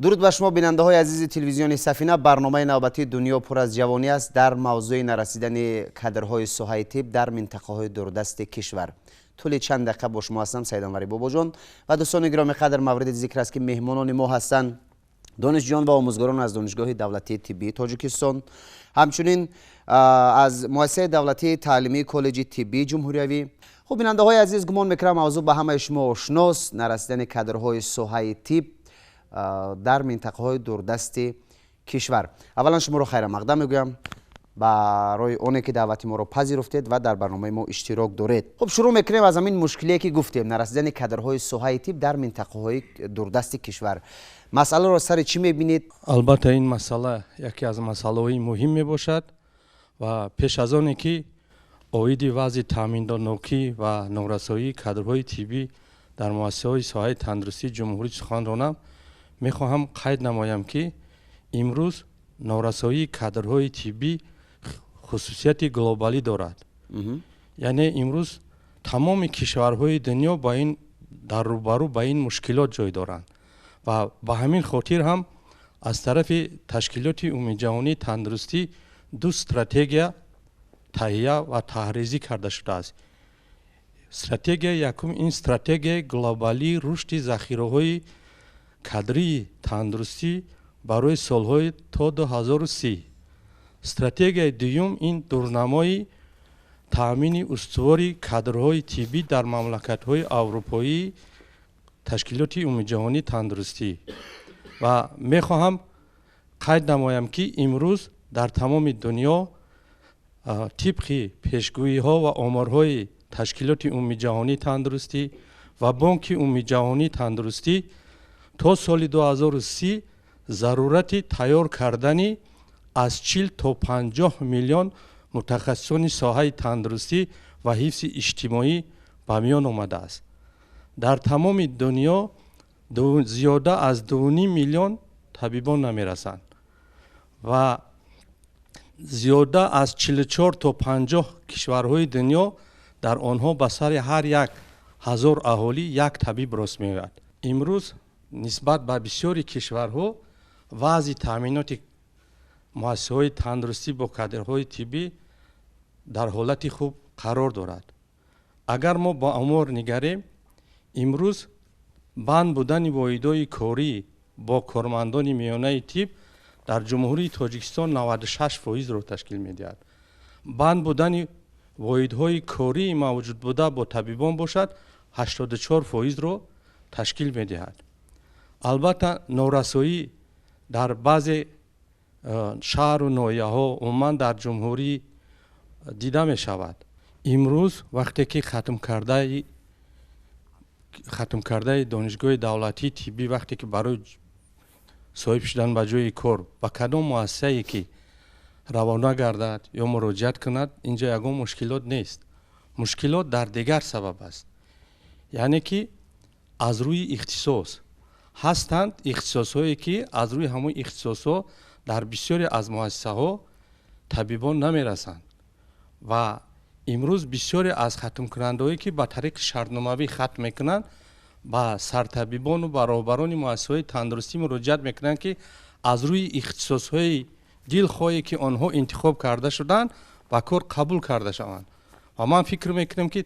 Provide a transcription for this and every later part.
درود بر شما بیننده های عزیز تلویزیون سفینه. برنامه نوبتی دنیا پر از جوانی است در موضوع نرسیدن کادرهای سوهای طب در منطقه های دوردست کشور. طول چند دقیقه با شما هستم، سید انوری بابا جان و دوستان گرامی قدر. مورد ذکر است که مهمانان ما هستند دانشجویان و آموزگاران از دانشگاه دولتی طبی تاجیکستان، همچنین از مؤسسه دولتی تعلیمی کالج طبی جمهوریوی. خب بیننده های عزیز، گمان میکنم موضوع به همه شما آشناست، نرسیدن کادرهای سوهای طب در منطقه های دوردست کشور. اولا شما رو خیر مقدم میگویم برای اونی که دعوت ما رو پذیرفتید و در برنامه ما اشتراک دارید. خب شروع میکنیم از همین مشکلی که گفتیم، نرسیدن کادرهای سوهای طب در منطقه های دوردست کشور. مسئله را سر چی میبینید؟ البته این مسئله یکی از مسائل مهم میباشد و پیش از آنی که اوید وضع تامین و نورسایی کادرهای طبی در مؤسسه‌های سوهای تندرستی جمهوری سخن رانم، میخواهم قید نمایم که امروز نورسایی کادرهای طبی خصوصیت گلوبالی دارد. یعنی امروز تمام کشورهای دنیا با این در روبرو با این مشکلات جای دارند و با همین خاطر هم از طرف تشکیلات عمومی جهانی تندرستی دو استراتژی تهیه و تحریزی کرده شده است. استراتژی یکم این استراتژی گلوبالی رشد ذخیره‌های کادری تندرستی برای سالهای تا 2030. استراتژی دوم این دورنمای تامین استواری کادرهای طبی در مملکت‌های اروپایی تشکیلات عمومی جهانی تندرستی. و میخواهم قید نمایم که امروز در تمام دنیا طبق پیشگویی‌ها و آمارهای تشکیلات عمومی جهانی تندرستی و بانک عمومی جهانی تندرستی تا سال 2030 ضرورت تیار کردن از 40 تا 50 میلیون متخصصان ساحه تندرستی و حفظ اجتماعی به میان آمده است. در تمام دنیا زیاده از 2.5 میلیون طبیبان نمیرسند و زیاده از 44 تا 50 کشورهای دنیا در آنها به سر هر 1,000 اهالی یک طبیب راست می‌آید. امروز نسبت به بسیاری کشورها وضع تامینات مؤسسه‌های تندرستی با کادرهای طبی در حالت خوب قرار دارد. اگر ما با آمار نگریم، امروز بند بودن واحدهای کاری با کارمندان میانه طب در جمهوری تاجیکستان 96% را تشکیل می‌دهد. بند بودن واحدهای کاری موجود بوده با طبیبان باشد 84% را تشکیل می‌دهد. البته نورسایی در بعض شهر و ناحیه‌ها عموما در جمهوری دیده می شود. امروز وقتی که ختم کرده دانشگاه دولتی طبی وقتی که برای صاحب شدن به جای کار با کدام مؤسسه‌ای که روانه گردد یا مراجعت کند، اینجا یگان مشکلات نیست. مشکلات در دیگر سبب است. یعنی که از روی اختصاص هستند اختصاص‌هایی که از روی همون اختصاص‌ها در بسیاری از مؤسسه‌ها طبیبان نمی‌رسند و امروز بسیاری از ختم کننده‌هایی که با طریق شرطنامه‌ای ختم می‌کنند با سرطبیبان و برابران مؤسسه‌های تندرستی مراجعت می‌کنند که از روی اختصاص‌های دلخواهی که آنها انتخاب کرده شدند و کار قبول کرده شوند. و من فکر می‌کنم که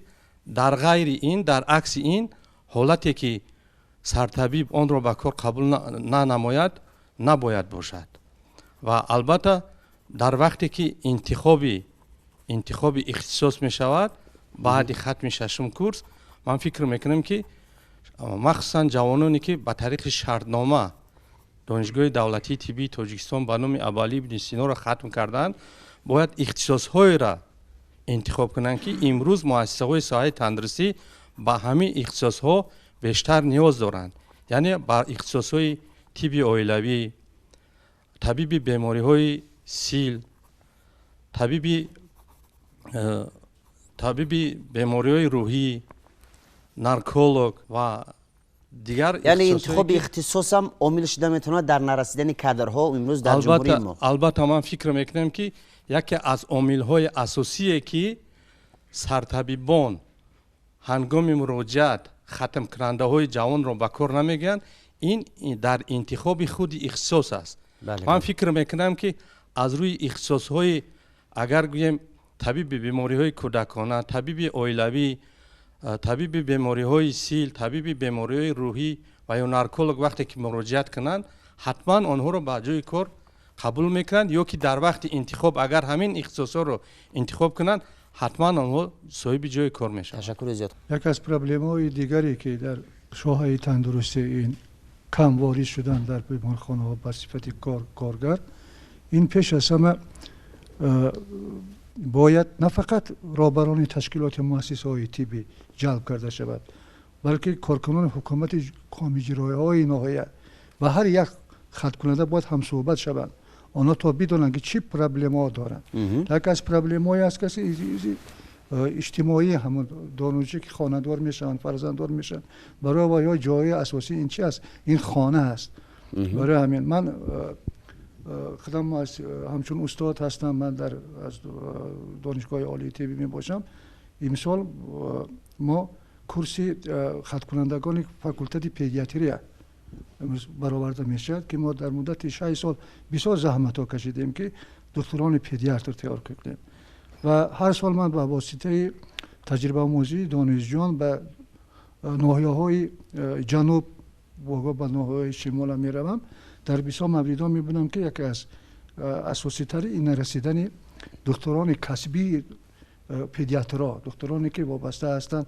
در غیر این، در عکس این حالتی که سرطبیب آن را به کار قبول ننماید نباید باشد. و البته در وقتی که انتخاب اختصاص می شود بعد ختم 6م کورس، من فکر میکنم که مخصوصا جوانانی که به طریق شرطنامه دانشگاه دولتی طبی تاجیکستان به نام ابوعلی ابن سینا را ختم کردند باید اختصاص‌های را انتخاب کنند که امروز مؤسسه‌های ساحه تندرستی با همین اختصاص‌ها بیشتر نیاز دارند. یعنی با اختصاص‌های طب اولیوی، طبیب بیماری‌های سیل، طبیب بیماری‌های روحی، نارکولوگ و دیگر. یعنی انتخاب اختصاص هم عامل شده میتونه در نرسیدن کادرها امروز در جمهوری ما. البته من فکر میکنم که یکی از عامل‌های اساسی که سرطبیبان هنگام مراجعت ختم کننده های جوان را به کار نمیگن، این در انتخاب خود اختصاص است. بله. من فکر میکنم که از روی اختصاص های اگر گویم طبیب بیماری های کودکانه، طبیب اویلوی، طبیب بیماری های سیل، طبیب بیماری های روحی و یا نارکولوگ وقتی که مراجعت کنند حتما آنها رو به جای کار قبول میکنند، یا که در وقت انتخاب اگر همین اختصاص رو انتخاب کنند حتما آنها صاحب جای کار میشن. تشکر زیاد. یک از پرابلم‌های دیگری که در شاخه تندرستی این کم وارد شدن در بیمارخانه ها به صفت کارگر، این پیش از همه باید نه فقط رهبران تشکیلات مؤسسه های طبی جلب کرده شود، بلکه کارکنان حکومت کامیجرایهای ناحیه و هر یک خط کننده باید هم صحبت شوند. آنها تا بدونن که چی پرابلم ها دارن. یک از پرابلم های است که اجتماعی همون دانشجویی که خانه‌دار میشن، فرزنددار میشن، برای و جای اساسی این چی است؟ این خانه است. برای همین من خودم همچون استاد هستم، من در از دانشگاه عالی طبی می باشم. امسال ما کورسی خط کنندگان فاکولته پدیاتری برآورده میشد که ما در مدت 6 سال بسیار زحمت ها کشیدیم که دکتران پدیاتر تیار کردیم و هر سال من با واسطه تجربه آموزی دانشجویان به ناحیه های جنوب و به ناحیه های شمال می روم. در بسیار موردها می بینم که یکی از اساسی تر این رسیدن دکتران کسبی پدیاترها، دکترانی که وابسته هستند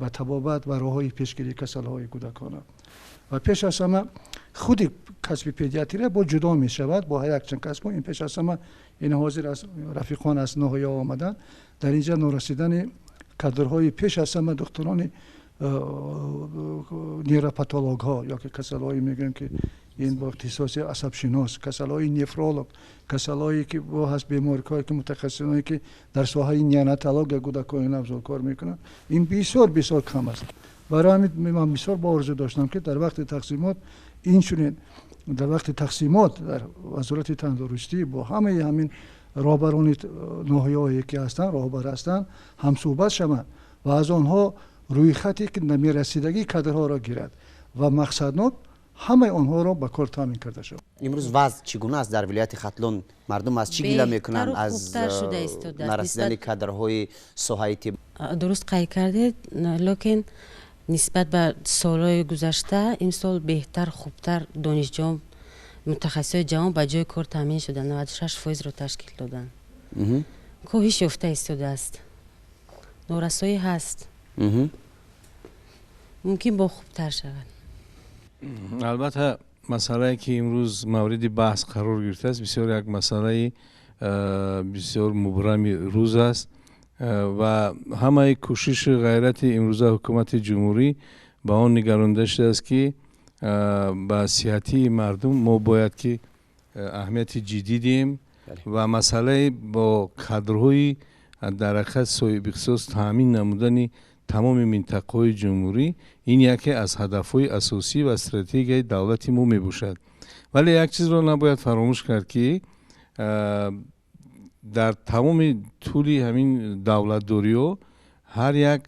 به طبابت و راههای پیشگیری کسل‌های کودکانه. و پیش از همه خود کسب پدیاتری با جدا می شود با هر یک چند کسب. این پیش از همه این حاضر از رفیقان از ناحیه آمدن در اینجا نورسیدن کادرهای پیش از همه دکتران نیروپاتولوگ ها یا که کسل‌های میگن که این با اختصاص عصب شناس، کسل‌های نفرولوگ، کسل‌هایی که با هست بیماری‌های که متخصصانی که در ساحه نیاناتولوژی کودکان نوزاد کار میکنن، این بسیار کم است. برای همین من بسیار با آرزو داشتم که در وقت تقسیمات این چنین در وقت تقسیمات در وزارت تندرستی با همین رهبران ناحیه‌ای که هستند رهبر هستند هم صحبت شوند و از آنها روی خطی که نمیرسیدگی کادرها را گیرد و مقصدات همه آنها را به کار تامین کرده شد. امروز وضع چگونه است در ولایت ختلون؟ مردم از چی گله میکنند از نرسیدن کادرهای ساحه طب؟ درست قید کردید، لکن نسبت به سالهای گذشته امسال بهتر خوبتر دانشجویان متخصصای جوان به جای کار تامین شدن، 96% را تشکیل دادن. کاهش یافته ایستاده است، نارسایی هست، ممکن با خوبتر شود. البته مسئله که امروز مورد بحث قرار گرفته است بسیار یک مسئله بسیار مبرم روز است و همه کوشش غیرت امروزه حکومت جمهوری به آن نگرانده شده است که به صحتی مردم ما باید که اهمیت جدی دیم و مسئله با کادرهای در حقیقت صاحب اختصاص تامین نمودن تمام منطقه‌های جمهوری این یکی از هدف‌های اساسی و استراتژی دولت ما میباشد. ولی یک چیز را نباید فراموش کرد که در تمام طول همین دولت‌داری هر یک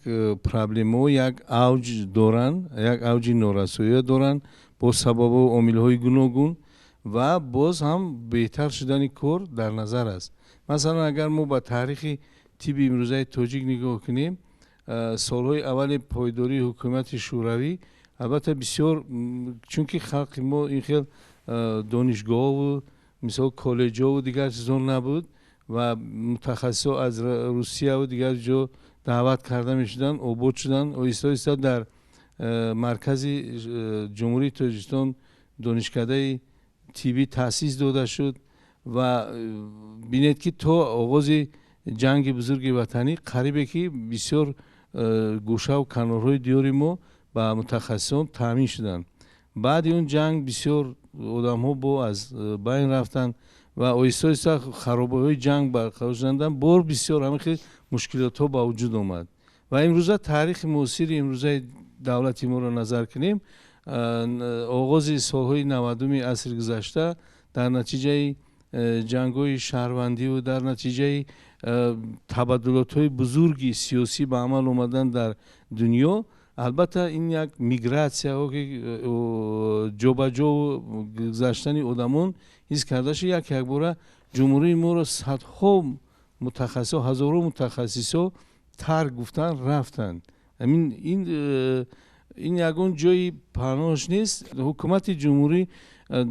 پرابلم یک اوج دارند، یک اوج نارسایی دارند با سبب و عامل‌های گوناگون و باز هم بهتر شدن کار در نظر است. مثلا اگر ما با تاریخ طب امروزه تاجیک نگاه کنیم، سالهای اول پایداری حکومت شوروی البته بسیار چونکه خلق ما این خیلی دانشگاه و مثلا کالج و دیگر چیزا نبود و متخصصا از روسیه و دیگر جا دعوت کرده میشدن، عبور شدن و ایستا در مرکز جمهوری تاجیکستان دانشکده طبی تأسیس داده شد و بینید که تا آغاز جنگ بزرگ وطنی قریبه که بسیار گوشه و کنارهای دیاری ما با متخصصان تامین شدن. بعد اون جنگ بسیار آدم ها با از بین رفتن و آیستا خرابه های جنگ برقرار شدن، بار بسیار همه خیلی مشکلات ها با وجود آمد و امروزه تاریخ معاصر امروزه دولتی ما را نظر کنیم، آغاز سالهای 90 عصر گذشته در نتیجه جنگ‌های شهروندی و در نتیجه تبادلات‌های بزرگی سیاسی به عمل آمدن در دنیا албатта ин як мигратсия ҷобаҷо гузаштани одамон ҳис кардаша як бора ҷумҳурии моро садҳо мутахассисо ҳазоро мутахассисо тарк гуфтанд рафтанд. ин ягон ҷои паноҳш нест. ҳукумати ҷумҳурӣ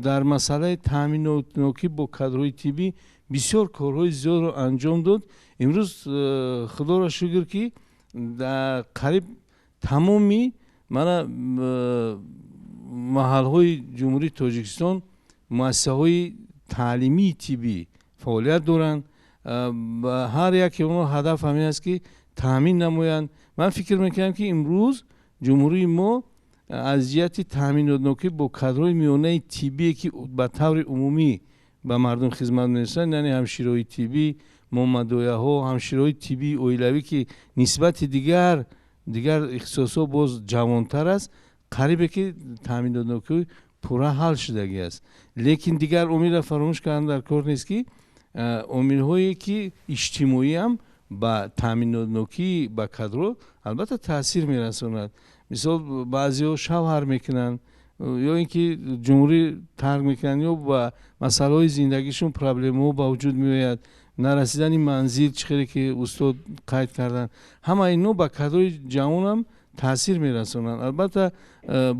дар масъалаи таъминотнокӣ бо кадрҳои тиббӣ бисёр корҳои зиёдро анҷом дод. имрӯз худоро шукр ки дар қариб тамоми мана маҳалҳои ҷумҳурии тоҷикистон муассисаҳои таълимии тиббӣ фаъолият доранд. ҳар яке онҳо ҳадаф ҳамин аст ки таъмин намоянд. ман фикр мекардам ки имрӯз ҷумҳурии мо аз ҷиҳати таъминотнокӣ бо кадрҳои миёнаи тиббие ки ба таври умумӣ ба мардум хизмат мерасанд, яъне ҳамширои тиббӣ, момадояҳо, ҳамширои тиббии оилавӣ ки нисбати дигар ихтисосҳо боз ҷавонтар аст, қарибе ки таъминотнокӣ пурра ҳал шудагӣ аст. лекин дигар омилро фаромӯш кардан дар кор нест ки омилҳое ки иҷтимоӣ ҳам ба таъминотнокии ба кадрҳо албатта таъсир мерасонад. мисол баъзеҳо шавҳар мекунанд ё ин ки ҷумҳурӣ тарк мекунанд ё ба масъалаҳои зиндагишон проблемаҳо ба вуҷуд меояд, нарасидани манзил чӣ хеле ки устод қайд карданд. ҳама инҳо ба кадрҳои ҷавон ҳам таъсир мерасонанд. албатта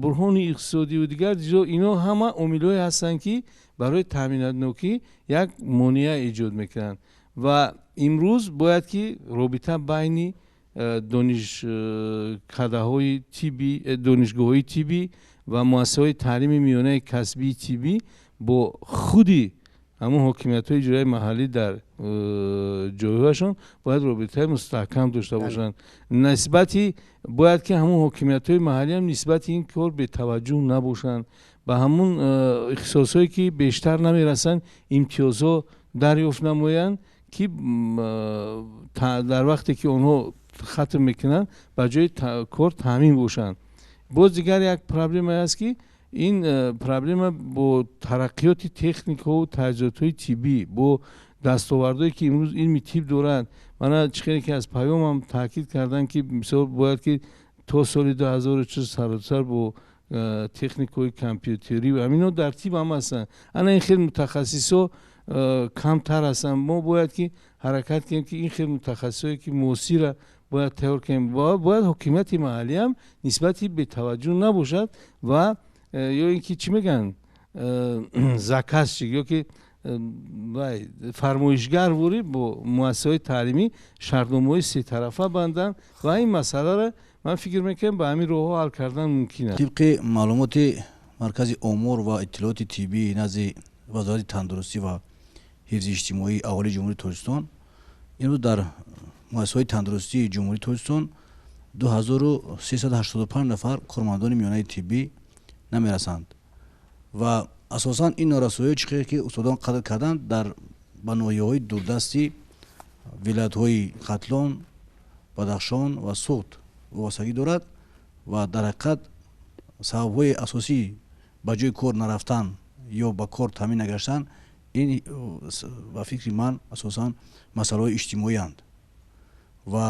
бурҳони иқтисодию дигар инҳо ҳама омилҳое ҳастанд ки барои таъминотнокӣ як монеа эҷод мекунанд. ва имрӯз бояд ки робита байни донишкадаҳои тиббӣ, донишгоҳҳои тиббӣ ва муассисаҳои таълими миёнаи касбии тиббӣ бо худи ҳамон ҳокимиятҳои иҷроии маҳаллӣ дар ҷойҳояшон бояд робитаи мустаҳкам дошта бошанд. нисбати бояд ки ҳамон ҳокимиятҳои маҳаллӣ ҳам нисбати ин кор бетаваҷҷӯҳ набошанд. ба ҳамон ихтисосҳое ки бештар намерасанд имтиёзҳо дарёфт намоянд, ки дар вақте ки онҳо хатм мекунанд ба ҷои кор таъмин бошанд. боз дигар як проблема аст ки ин проблема бо тараққиёти техникаву таҷҳизотҳои тиббӣ, бо дастовардҳое ки имрӯз илми тиб доранд. мана чӣ хеле ки аз паёмам таъкид карданд ки мисол бояд ки то соли 2004 саросар бо техникаҳои компютерӣ ҳаминҳо дар тиб ҳам ҳастанд. ана ин хел мутахассисҳо камтар ҳастанд. мо бояд ки ҳаракат кунем ки ин хел мутахассисое ки муосира бояд тайёр кунем. бояд ҳокимияти маҳаллӣ ҳам нисбати бетаваҷҷӯҳ набошад ва ё ин ки чӣ мегӯянд заказчик ё ки фармоишгар ворӣ бо муассисаҳои таълимӣ шартномаҳои сетарафа банданд ва ин масъаларо ман фикр мекунам ба ҳамин роҳҳо ҳал кардан мумкин аст. тибқи маълумоти маркази омур ва иттилоъоти тиббӣ назди вазорати тандурустӣ ва ҳифзи иҷтимоии аҳолии ҷумҳурии тоҷикистон, имрӯз дар муассисаҳои тандурустии ҷумҳурии тоҷикистон 2385 нафар кормандони миёнаи тиббӣ намерасанд ва асосан ин норасоиҳо чӣ хеле ки устодон қадр карданд дар ба ноҳияҳои дурдасти вилоятҳои қатлон, бадахшон ва суғд вобастагӣ дорад ва дар ҳақиқат сабабҳои асосӣ ба ҷои кор нарафтан ё ба кор таъмин нагаштан ин ба фикри ман асосан масъалаҳои иҷтимоианд. ва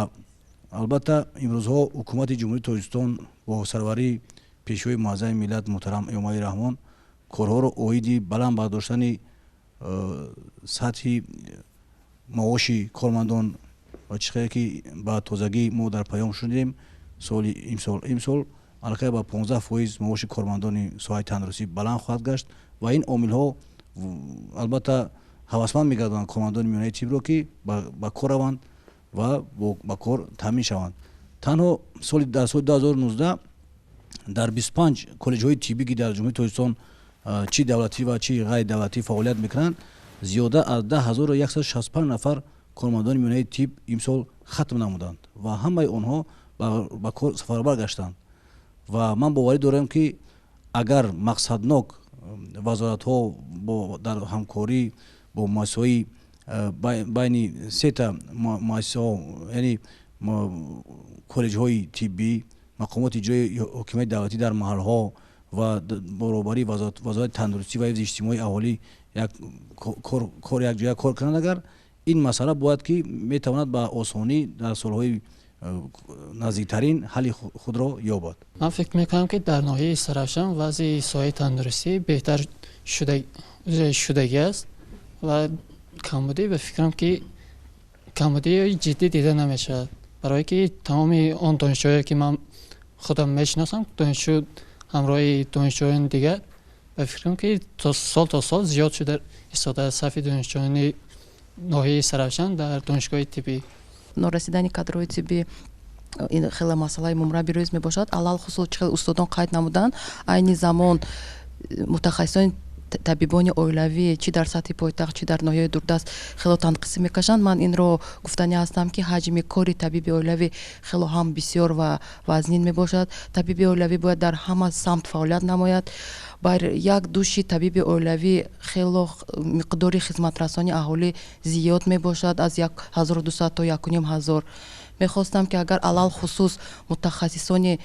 албатта имрӯзҳо ҳукумати ҷумҳурии тоҷикистон бо сарварии пешвои муаззами миллат муҳтарам эмомалӣ раҳмон корҳоро оиди баланд бардоштани сатҳи маоши кормандон ва чӣ хеле ки ба тозагӣ мо дар паём шудем соли имсол аллакай ба 15% маоши кормандони соҳаи тандурустӣ баланд хоҳад гашт ва ин омилҳо албатта ҳавасманд мегардонанд кормандони миёнаи тибро ки ба кор раванд ва ба кор таъмин шаванд. танҳо дар соли 2019 дар 25 коллеҷҳои тиббӣ ки дар ҷумҳурии тоҷикистон чи давлатӣ ва чи ғайридавлатӣ фаъолият мекунанд, зиёда аз 10165 нафар кормандони миёнаи тиб имсол хатм намуданд ва ҳамаи онҳо ба кор сафарбар гаштанд. ва ман боварӣ дорам ки агар мақсаднок вазоратҳо дар ҳамкорӣ бо муассисаҳои байни сета муассисаҳо, яъне коллеҷҳои тиббӣ, мақомоти иҷрои ҳокимияти давлатӣ дар маҳалҳо ва баробари вазорати тандурустӣ ва ҳифзи иҷтимоии аҳолӣ якҷоя кор кунанд, агар ин масъала бояд ки метавонад ба осонӣ дар солҳои наздиктарин ҳалли худро ёбад. ман фикр мекунам ки дар ноҳияи Саравшан вазъи соҳаи тандурустӣ беҳтар шудагӣ аст ва камбудӣ ба фикрам ки камбудии ҷиддӣ дида намешавад, барое ки тамоми он донишҷӯе ки ман худам мешиносам, донишҷӯ ҳамроҳи донишҷӯёни дигар, ба фикрам ки то сол зиёд шуда истода сафи донишҷӯёни ноҳияи Саравшан дар донишгоҳи тиббӣ. норасидани кадрҳои тиббӣ ин хеле масъалаи мумраббирӯз мебошад. алалхусус чихел устодон қайд намуданд, айни замон мутахассисони табибони оилавӣ чӣ дар сатҳи пойтахт чӣ дар ноҳияи дурдаст хело танқисӣ мекашанд. ман инро гуфтанӣ ҳастам ки ҳаҷми кори табиби оилавӣ хело ҳам бисёр ва вазнин мебошад. табиби оилавӣ бояд дар ҳама самт фаъолият намояд. бар як души табиби оилавӣ хело миқдори хизматрасони аҳолӣ зиёд мебошад, аз 1200 то 1500. мехостам ки агар алал хусус мутахассисони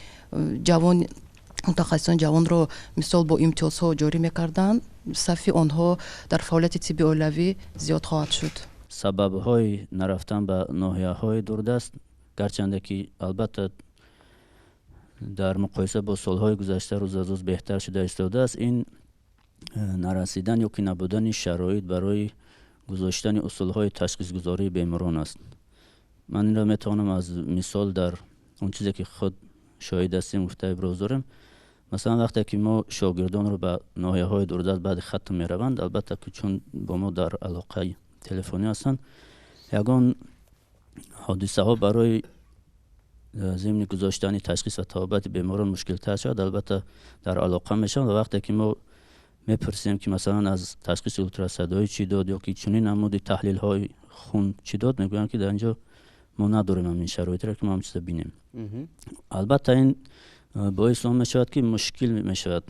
ҷавонро мисол бо имтиёзҳо ҷорӣ мекарданд, сафи онҳо дар фаъолияти тибби оилавӣ зиёд хоҳад шуд. сабабҳои нарафтан ба ноҳияҳои дурдаст гарчанде ки албатта дар муқоиса бо солҳои гузашта рӯз аз рӯз беҳтар шуда истодааст, ин нарасидан ё ки набудани шароит барои гузоштани усулҳои ташхисгузории беморон аст. ман инро метавонам аз мисол дар он чизе ки худ шоҳид ҳастем гуфта иброз дорем. масалан вақте ки мо шогирдонро ба ноҳияҳои дурдаст баъди хаттам мераванд, албатта ки чун бо мо дар алоқаи телефонӣ ҳастанд, ягон ҳодисаҳо барои зимни гузоштани ташхис ва табобати беморон мушкилтар шавад, албатта дар алоқа мешаванд ва вақте ки мо мепурсем ки масалан аз ташхиси ултрасадоӣ чӣ дод ё ки чунин намуди таҳлилҳои хун чӣ дод, мегӯянд ки дар инҷо мо надорем ҳамин шароитро ки мо ҳам чиза бинем. албатта ин боис он мешавад ки мушкил мешавад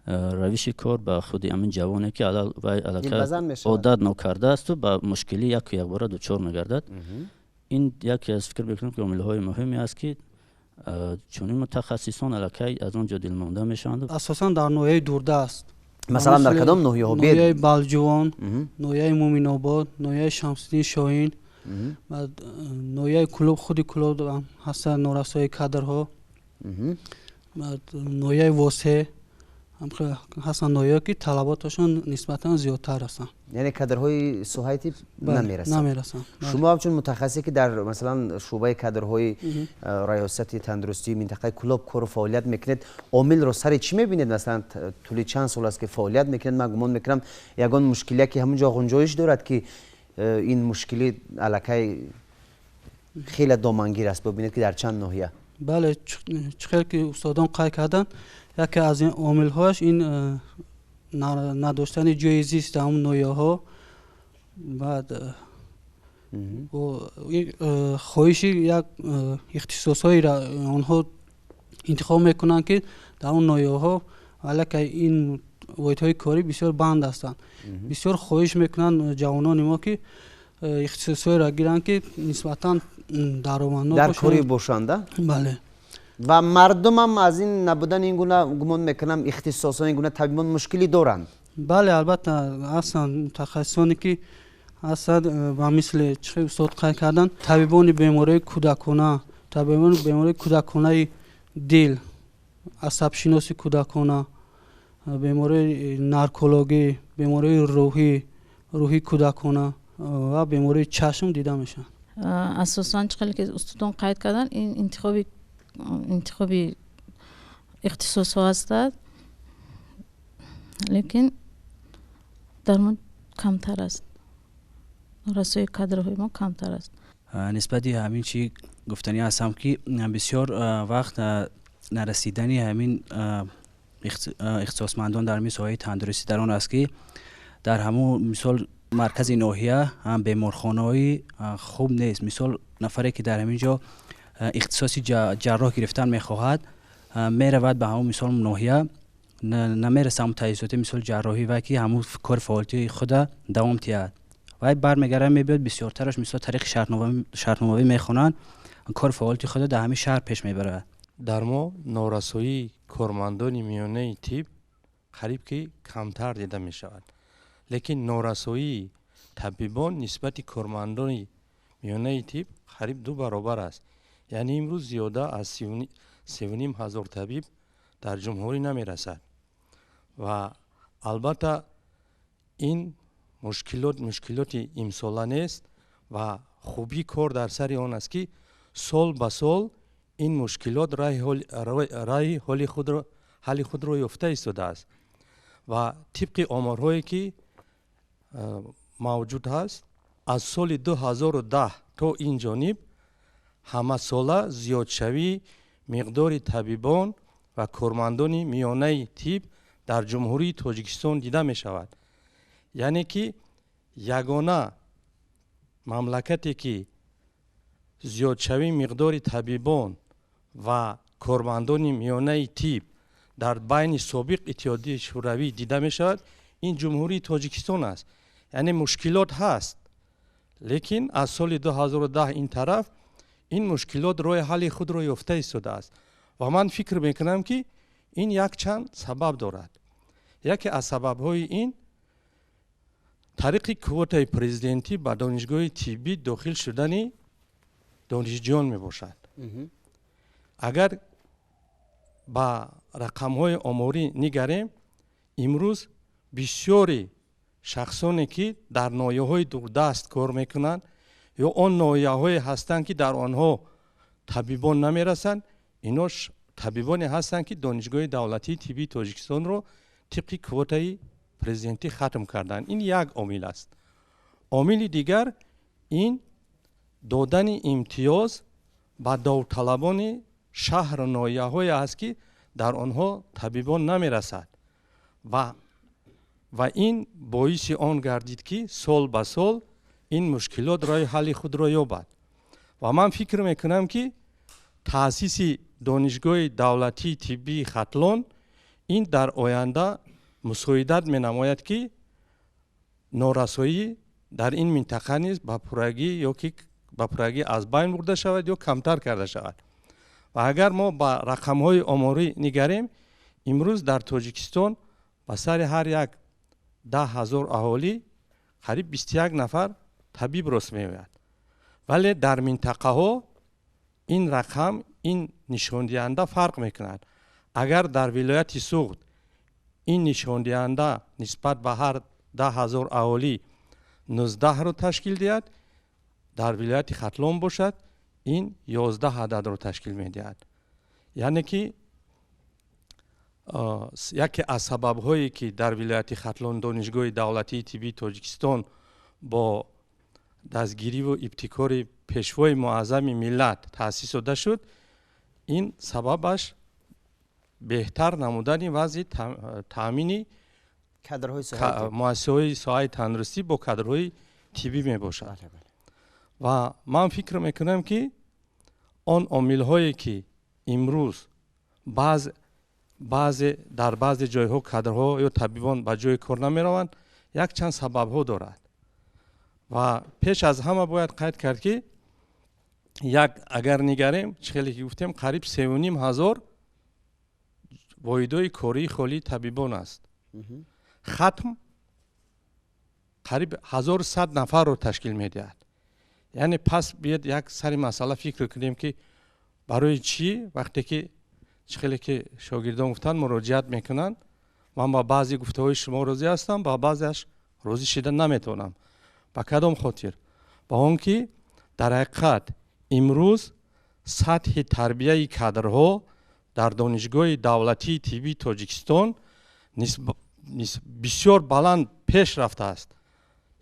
равиши кор ба худи ҳамин ҷавоне ки вай аллакай одат нокардаасту ба мушкилӣ якбора дучор мегардад. ин яке аз фикр мекунам ки омилҳои муҳиме аст ки чунин мутахассисон аллакай аз он ҷо дилмонда мешаванд. асосан дар ноҳияи дурдаст, масалан дар кадом ноҳияҳо? ноҳияи балҷувон, ноҳияи муминобод, ноҳияи шамсиддин шоҳин, ноҳияи кулоб, худи кулоб ҳаста норасои кадрҳо, ноҳияи восеъ ҳастанд ноҳияҳое ки талаботашон нисбатан зиёдтар ҳастанд. яъне кадрҳои соҳаи тиб намерасанд. шумо ҳамчун мутахассисе ки дар масалан шӯъбаи кадрҳои раёсати тандурустии минтақаи кулоб кору фаъолият мекунед, омилро сари чӣ мебинед? масалан тӯли чанд сол аст ки фаъолият мекунед? ман гумон мекунам ягон мушкилие ки ҳамон ҷо ғунҷоиш дорад ки ин мушкилӣ аллакай хеле домангир аст. бибинед ки дар чанд ноҳия. бале чихел ки устодон қайд карданд, яке аз ин омилҳояш ин надоштани ҷои зист дар ҳамон ноҳияҳо, баъд хоҳиши як ихтисосҳои онҳо интихоб мекунанд ки дар он ноҳияҳо аллакай ин воҳидҳои корӣ бисёр банд ҳастанд. бисёр хоҳиш мекунанд ҷавонони мо ки ихтисосҳоеро гиранд ки нисбатан даромаднок дар корӣ бошанд. бале ва мардумам аз ин набудани ин гуна гумон мекунам ихтисосҳои ин гуна табибон мушкилӣ доранд. бале албатта ҳастанд мутахассисоне ки ҳастанд ба мисли чихел устод қайд карданд, табибони бемории кӯдакона, табибони бемории кӯдаконаи дил, асабшиноси кӯдакона, бемории наркологӣ, бемории рӯҳии кӯдакона ва бемории чашм дида мешаванд. асосан чихел ки устодон қайд карданд, ин интихоби ихтисосҳо ҳастад, лекин дар мо камтар аст, норасои кадрҳои мо камтар аст. нисбати ҳамин чӣ гуфтанӣ ҳастам ки бисёр вақт нарасидани ҳамин ихтисосмандон дар ҳамин соҳаи тандурустӣ дар он аст ки дар ҳамон мисол маркази ноҳия беморхонаҳои хуб нест. мисол нафаре ки дар ҳамин ҷо ихтисоси ҷарроҳ гирифтан мехоҳад, меравад ба ҳамон мисол ноҳия, намерасад ҳамон таҷҳизоти мисол ҷарроҳӣ ва ки ҳамон кори фаъолияти худа давом диҳад. вай бармегардад мебиёд бисёртараш мисол тариқи шартномавӣ мехонанд, кори фаъолияти худа дар ҳамин шаҳр пеш мебарад. дар мо норасоии кормандони миёнаи тиб қариб ки камтар дида мешавад, лекин норасоии табибон нисбати кормандони миёнаи тиб қариб 2 баробар аст. یعنی امروز زیاده از 3,500 طبیب در جمهوری نمیرسد و البته این مشکلات امسالانه است و خوبی کار در سر آن است که سال به سال این مشکلات راه حل خود را یافته ایستاده است و طبق آمارهایی که موجود هست از سال 2010 تا این جانب همه ساله زیادشوی مقدار طبیبان و کارمندان میانه طب در جمهوری تاجیکستان دیده می شود. یعنی که یگانه مملکتی که زیادشوی مقدار طبیبان و کارمندان میانه طب در بین سابق اتحادیه شوروی دیده می شود این جمهوری تاجیکستان است. یعنی مشکلات هست لیکن از سال 2010 این طرف این مشکلات راه حل خود را یافته ایستاده است و من فکر میکنم که این یک چند سبب دارد. یکی از سبب‌های این طریق کوتای پرزیدنتی به دانشگاه طبی داخل شدن دانشجویان می باشد. اگر با رقم‌های آماری نگریم امروز بسیاری شخصانی که در ناحیه‌های دوردست کار میکنند یا آن ناحیه‌های هستند که در آنها طبیبان نمیرسند، اینا طبیبانی هستند که دانشگاه دولتی طبی تاجیکستان رو طبق کوتای پرزیدنتی ختم کردند. این یک عامل است. عامل دیگر این دادن امتیاز به داوطلبان شهر ناحیه‌های است که در آنها طبیبان نمیرسد و این باعث آن گردید که سال به سال این مشکلات راه حل خود را یابد و من فکر میکنم که تأسیس دانشگاه دولتی طبی ختلان این در آینده مساعدت می نماید که نارسایی در این منطقه نیز به پورگی از بین برده شود یا کمتر کرده شود. و اگر ما با رقم‌های آماری نگریم امروز در تاجیکستان به سر هر یک 10,000 اهالی قریب 21 نفر طبیب راست می‌آید. ولی در منطقه ها این رقم این نشان دهنده فرق میکند. اگر در ولایت سوخت این نشان دهنده نسبت به هر 10,000 اهالی 19 رو تشکیل دهد، در ولایت ختلان باشد این 11 عدد رو تشکیل میدهد. یعنی که یکی از سبب هایی که در ولایت ختلان دانشگاه دولتی طبی تاجیکستان با دستگیری و ابتکار پیشوای معظم ملت تأسیس شده شد، این سببش بهتر نمودن وضع تامین مؤسسه‌های ساحه تندرستی با کادرهای طبی می باشد. و من فکر میکنم که آن عامل هایی که امروز در بعض جایها کادرها یا طبیبان به جای کار نمی روند یک چند سبب ها دارد و پیش از همه باید قید کرد که اگر نگریم چخیلی که گفتیم قریب 3,500 واحدهای کاری خالی طبیبان است. ختم قریب 1,100 نفر رو تشکیل میدهد. یعنی پس بیاد یک سری مسئله فکر کنیم که برای چی وقتی که چخیلی که شاگردان گفتن مراجعت میکنن من با بعضی گفته های شما راضی هستم با بعضیش راضی شدن نمیتونم. با کدام خاطر؟ با اون که در حقیقت امروز سطح تربیه کادرها در دانشگاه دولتی طبی تاجیکستان بسیار بلند پیش رفته است.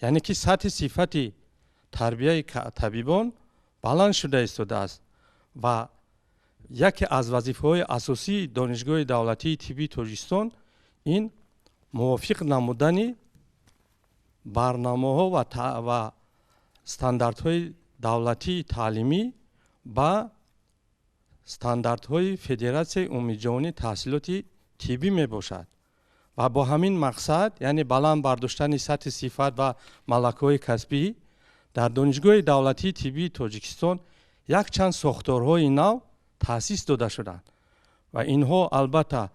یعنی که سطح صفت تربیه طبیبان بلند شده ایستاده است و یکی از وظیفه‌های اساسی دانشگاه دولتی طبی تاجیکستان این موافق نمودن برنامه‌ها و استانداردهای دولتی تعلیمی با استانداردهای فدراسیون عمومی جهانی تحصیلات طبی می باشد و با همین مقصد یعنی بلند برداشتن سطح صفت و ملکه‌های کسبی در دانشگاه دولتی طبی تاجیکستان یک چند ساختارهای نو تأسیس داده شدند و اینها البته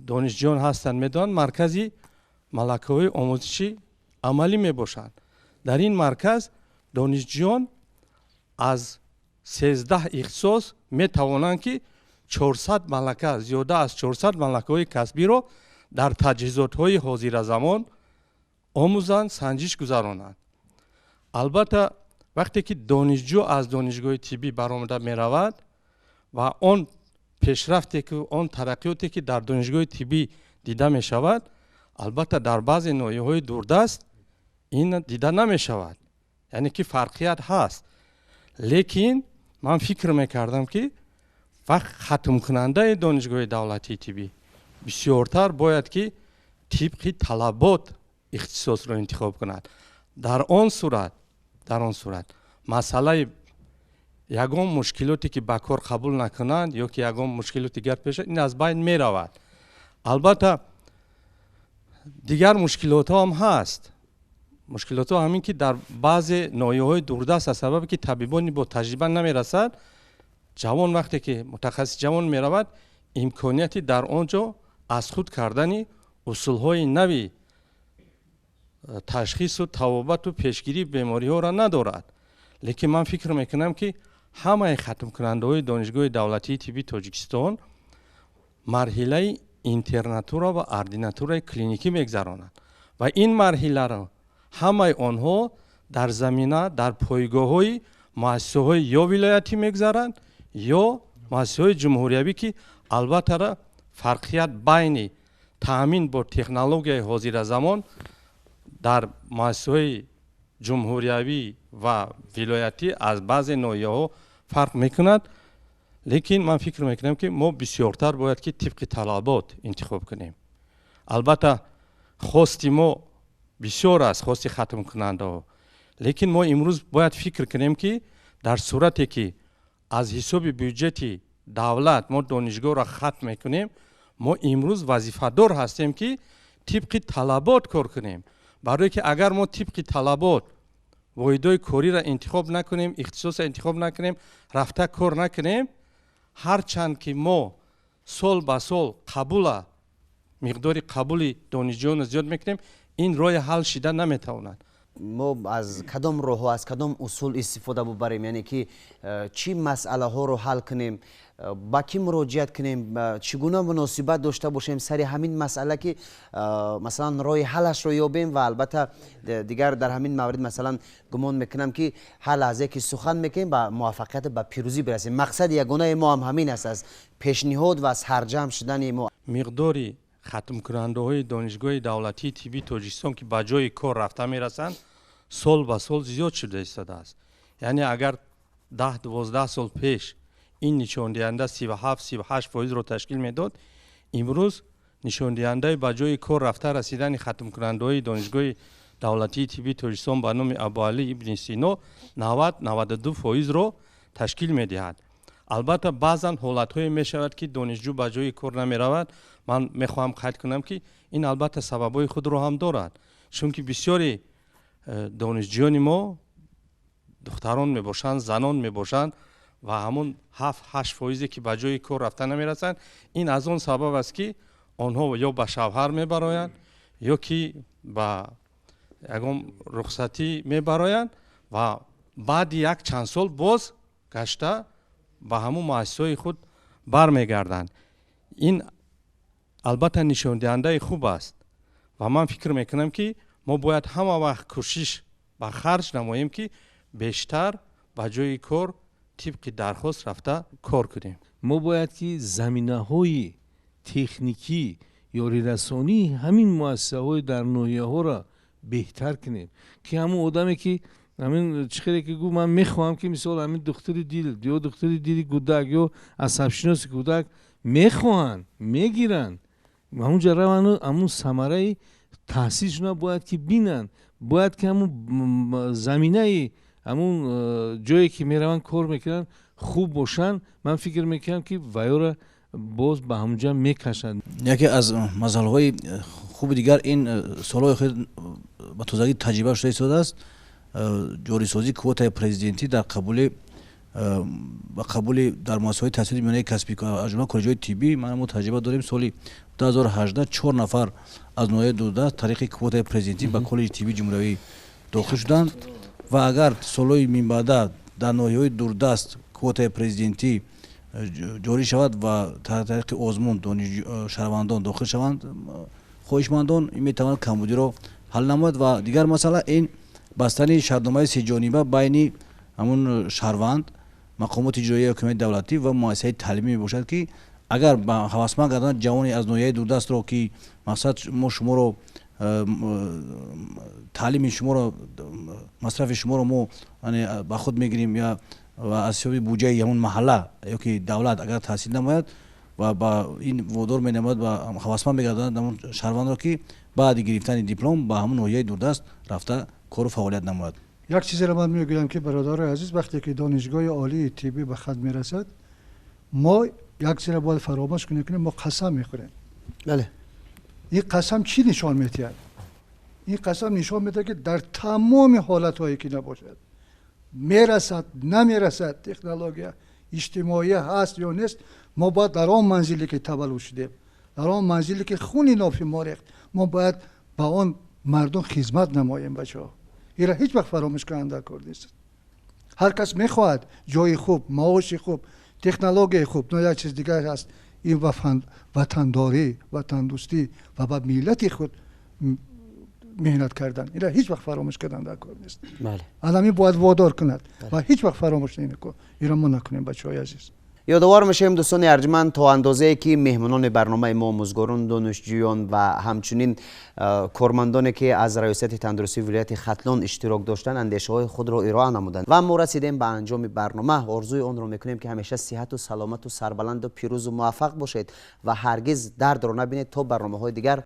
دانشجویان هستند میدان مرکزی ملکه‌های آموزشی عملی می باشند. در این مرکز دانشجویان از 13 ихтисос метавонанд ки 400 малака зиёда аз 400 малакаҳои касбиро дар таҷҳизотҳои ҳозиразамон омӯзанд, санҷиш гузаронанд. албатта вақте ки донишҷӯ аз донишгоҳи тиббӣ баромада меравад ва он пешрафте ки он тараққиёте ки дар донишгоҳи тиббӣ дида мешавад, албатта дар баъзе ноҳияҳои дурдаст ин дида намешавад, яъне ки фарқият ҳаст. лекин ман фикр мекардам ки вақт хатмкунандаи донишгоҳи давлатии тиббӣ бисёртар бояд ки тибқи талабот ихтисосро интихоб кунад. дар он сурат масъалаи ягон мушкилоте ки ба кор қабул накунанд ё ки ягон мушкилоти дигар пеша ин аз байн меравад. албатта дигар мушкилотҳо ҳам ҳаст. мушкилотҳо ҳамин ки дар баъзе ноҳияҳои дурдаст аз сабабе ки табибони бо таҷриба намерасад, ҷавон вақте ки мутахассис ҷавон меравад, имконияти дар он ҷо аз худ кардани усулҳои нави ташхису тавобату пешгирии бемориҳоро надорад. лекин ман фикр мекунам ки ҳамаи хатмкунандаҳои донишгоҳи давлатии тиббии тоҷикистон марҳилаи интернатура ва ординатураи клиникӣ мегзаронанд ва ин марҳиларо ҳамаи онҳо дар замина дар пойгоҳҳои муассисаҳои ё вилоятӣ мегзаранд ё муассисаҳои ҷумҳуриявӣ ки албатта фарқият байни таъмин бо технологияи ҳозиразамон дар муассисаҳои ҷумҳуриявӣ ва вилоятӣ аз баъзе ноҳияҳо фарқ мекунад. лекин ман фикр мекунам ки мо бисёртар бояд ки тибқи талабот интихоб кунем. албатта хости мо бисёр аст, хости хатмкунандаҳо, лекин мо имрӯз бояд фикр кунем ки дар сурате ки аз ҳисоби бюҷети давлат мо донишгоҳро хатм мекунем, мо имрӯз вазифадор ҳастем ки тибқи талабот кор кунем. барое ки агар мо тибқи талабот воҳидҳои кориро интихоб накунем, ихтисосро интихоб накунем, рафта кор накунем, ҳарчанд ки мо сол ба сол миқдори қабули донишҷӯёнро зиёд мекунем, ин роҳи ҳал шида наметавонад. мо аз кадом роҳҳо аз кадом усул истифода бубарем, яъне ки чӣ масъалаҳоро ҳал кунем, ба кӣ муроҷиат кунем, чӣ гуна муносибат дошта бошем сари ҳамин масъала ки масалан роҳи ҳалашро ёбем ва албатта дигар дар ҳамин маврид масалан гумон мекунам ки ҳар лаҳзае ки сухан мекунем ба муваффақият ба пирӯзӣ бирасем. мақсади ягонаи мо ҳам ҳамин аст, аз пешниҳод ва сарҷамъ шудани мо. миқдори хатмкунандаҳои донишгоҳи давлатии тиббии тоҷикистон ки ба ҷои кор рафта мерасанд сол ба сол зиёд шуда истодааст. яъне агар 10-12 сол пеш ин нишондиҳанда 37-38% ташкил медод, имрӯз нишондиҳандаи ба ҷои кор рафта расидани хатмкунандаҳои донишгоҳи давлатии тиббии тоҷикистон ба номи абуалӣ ибни сино 90-92%-ро ташкил медиҳад. албатта баъзан ҳолатҳое мешавад ки донишҷӯ ба ҷои кор намеравад. ман мехоҳам қайд кунам ки ин албатта сабабҳои худро ҳам дорад, чунки бисёри донишҷӯёни мо духтарон мебошанд, занон мебошанд ва ҳамон 7-8% ки ба ҷои кор рафта намерасанд, ин аз он сабаб аст ки онҳо ё ба шавҳар мебароянд ё ки ба ягон рухсатӣ мебароянд ва баъди як чанд сол боз гашта ба ҳамон муассисаҳои худ бармегарданд. ин албатта нишондиҳандаи хуб аст ва ман фикр мекунам ки мо бояд ҳама вақт кӯшиш ба харҷ намоем ки бештар ба ҷои кор тибқи дархост рафта кор кунем. мо бояд ки заминаҳои техникӣ ёрирасонии ҳамин муассисаҳои дар ноҳияҳоро беҳтар кунем, ки ҳамон одаме ки ҳамин чихеле ки гуфт ман мехоҳам ки мисол ҳамин духтури дил ё духтури дили кӯдак ё асабшиноси кӯдак мехоҳанд мегиранд, ҳамунҷа раванд ҳамун самараи таҳсилшона бояд ки бинанд, бояд ки ҳамун заминаи ҳамун ҷое ки мераванд кор мекунанд хуб бошанд. ман фикр мекунам ки ваёра боз ба ҳамунҷа мекашанд. яке аз масъалаҳои хуби дигар ин солҳои хеле ба тозагӣ таҷриба шуда истодааст ҷорисозии квотаи президентӣ дар қабули дар муассисаҳои таҳсили миёнаи касбӣ аз ҷумла коллеҷҳои тиббӣ. ман мо таҷриба дорем соли 2018 4 нафар аз ноҳияи дурдаст тариқи квотаи президентӣ ба коллеҷи тиббии ҷумҳуриявӣ дохил шуданд ва агар солҳои минбаъда дар ноҳияҳои дурдаст квотаи президентӣ ҷорӣ шавад ва тариқи озмун шаҳрвандон дохил шаванд, хоҳишмандон метавонад камбудиро ҳал намояд. Ва дигар масъала ин бастани шартномаи сеҷониба байни ҳамун шаҳрванд, мақомоти иҷроияи ҳукумати давлатӣ ва муассисаи таълимӣ мебошад ки агар ба ҳавасманд гардонад ҷавони аз ноҳияи дурдастро ки мақсад мо шуморо таълими шуморо масрафи шуморо мо ба худ мегирем я ва аз ҳисоби буҷаи ҳамун маҳалла ёки давлат агар таҳсил намояд ва ба ин водор менамояд ба ҳавасманд мегардонад ҳамун шаҳрвандро ки баъди гирифтани диплом ба ҳамун ноҳияи дурдаст рафта кору фаъолият намояд. як чизеро ман мегӯям ки бародарои азиз, вақте ки донишгоҳи олии тиббӣ ба хат мерасад, мо як чизро бояд фаромӯш кунем ки мо қасам мехӯрем. бале ин қасам чӣ нишон медиҳад? ин қасам нишон медиҳад ки дар тамоми ҳолатҳое ки набошад, мерасад намерасад, технология иҷтимоия ҳаст ё нест, мо бояд дар он манзиле ки таваллуд шудем, дар он манзиле ки хуни нофи мо рехт, мо бояд ба он мардум хизмат намоем. бачаҳо, ира ҳеҷ вақт фаромӯш каранда кор нест. ҳар кас мехоҳад ҷои хуб, маоши хуб, технологияи хуб, но як чиз дигар ҳаст, ин ватандорӣ, ватандӯстӣ ва ба миллати худ меҳнат кардан, ира ҳеҷ вақт фаромӯш кардан кор нест. адамӣ бояд водор кунад ва ҳеҷ вақт фаромӯш накунад. ира мо накунем бачаҳои азиз. ёдовор мешавем дӯстони арҷманд, то андозае ки меҳмонони барномаи мо омӯзгорон, донишҷӯён ва ҳамчунин кормандоне ки аз раёсати тандурустии вилояти хатлон иштирок доштанд, андешаҳои худро ироа намуданд ва мо расидем ба анҷоми барнома. орзуи онро мекунем ки ҳамеша сиҳату саломату сарбаланду пирӯзу муваффақ бошед ва ҳаргиз дардро набинед. то барномаҳои дигар.